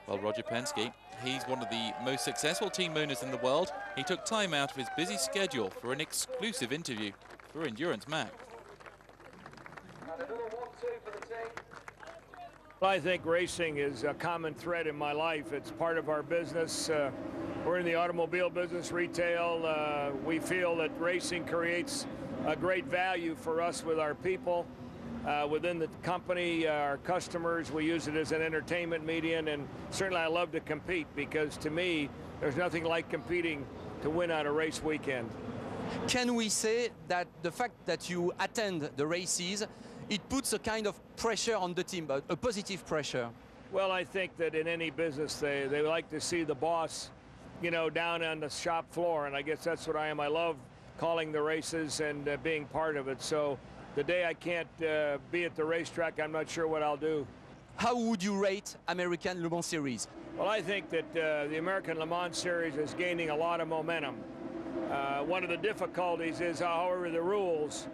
Well, Roger Penske, he's one of the most successful team owners in the world. He took time out of his busy schedule for an exclusive interview for Endurance Mac. Well, I think racing is a common thread in my life. It's part of our business. We're in the automobile business, retail. We feel that racing creates a great value for us with our people. Within the company, our customers, we use it as an entertainment medium, and certainly I love to compete because to me, there's nothing like competing to win on a race weekend. Can we say that the fact that you attend the races, it puts a kind of pressure on the team, but a positive pressure? Well, I think that in any business, they like to see the boss, you know, down on the shop floor, and I guess that's what I am. I love calling the races and being part of it. So the day I can't be at the racetrack, I'm not sure what I'll do. How would you rate American Le Mans Series? Well, I think that the American Le Mans Series is gaining a lot of momentum. One of the difficulties is, however, the rules.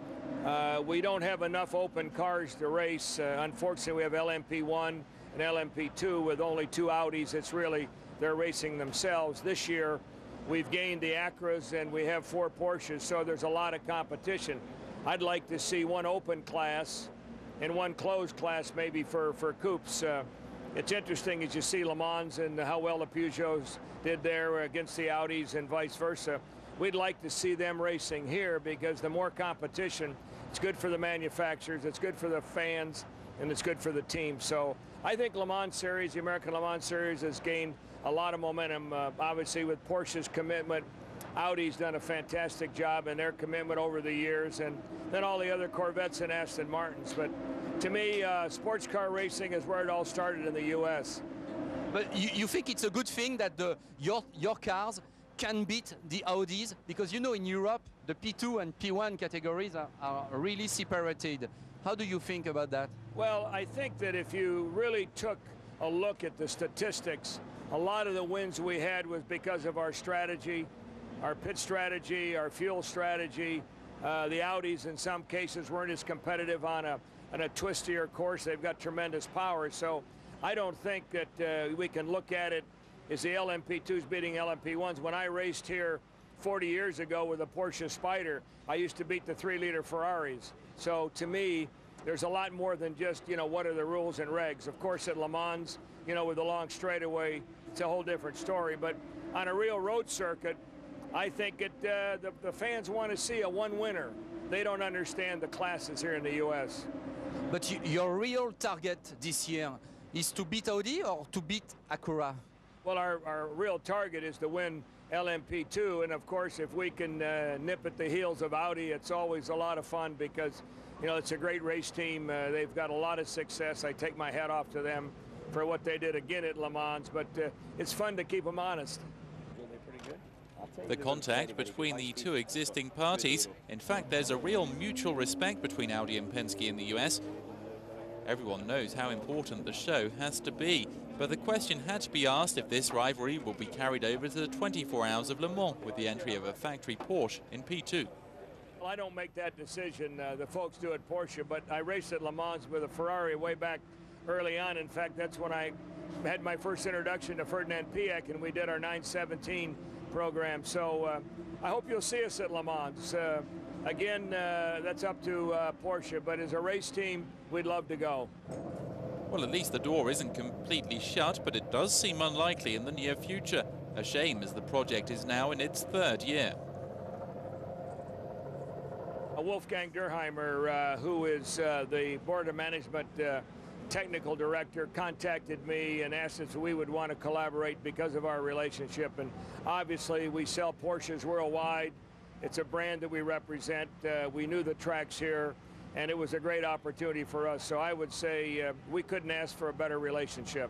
We don't have enough open cars to race. Unfortunately, we have LMP1 and LMP2 with only 2 Audis. It's really, they're racing themselves. This year, we've gained the Acras and we have 4 Porsches, so there's a lot of competition. I'd like to see 1 open class and 1 closed class maybe for coupes. It's interesting as you see Le Mans and how well the Peugeots did there against the Audis and vice versa. We'd like to see them racing here because the more competition, it's good for the manufacturers, it's good for the fans, and it's good for the team. So I think Le Mans Series, the American Le Mans Series, has gained a lot of momentum, obviously with Porsche's commitment. Audi's done a fantastic job in their commitment over the years, and then all the other Corvettes and Aston Martins. But to me, sports car racing is where it all started in the U.S. But you think it's a good thing that your cars can beat the Audis? Because you know in Europe, the P2 and P1 categories are really separated. How do you think about that? Well, I think that if you really took a look at the statistics, a lot of the wins we had was because of our strategy, our pit strategy, our fuel strategy. The Audis in some cases weren't as competitive on a twistier course. They've got tremendous power. So I don't think that we can look at it as the LMP2s beating LMP1s. When I raced here 40 years ago with a Porsche Spyder, I used to beat the 3-liter Ferraris. So to me, there's a lot more than just, you know, what are the rules and regs. Of course, at Le Mans, you know, with the long straightaway, it's a whole different story. But on a real road circuit, I think the fans want to see a 1 winner. They don't understand the classes here in the U.S. But your real target this year is to beat Audi or to beat Acura? Well, our real target is to win LMP2, and of course, if we can nip at the heels of Audi, it's always a lot of fun because, you know, it's a great race team. They've got a lot of success. I take my hat off to them for what they did again at Le Mans, but it's fun to keep them honest. The contact between the 2 existing parties, in fact, there's a real mutual respect between Audi and Penske in the US. Everyone knows how important the show has to be, but the question had to be asked if this rivalry will be carried over to the 24 hours of Le Mans with the entry of a factory Porsche in P2. Well, I don't make that decision. The folks do at Porsche, but I raced at Le Mans with a Ferrari way back early on. In fact, that's when I had my first introduction to Ferdinand Piëch, and we did our 917 program. So I hope you'll see us at Le Mans. Again, that's up to Porsche, but as a race team, we'd love to go. Well, at least the door isn't completely shut, but it does seem unlikely in the near future. A shame, as the project is now in its 3rd year. Wolfgang Durheimer, who is the Board of Management technical director, contacted me and asked if we would want to collaborate because of our relationship. And obviously, we sell Porsches worldwide. It's a brand that we represent. We knew the tracks here, and it was a great opportunity for us. So I would say we couldn't ask for a better relationship.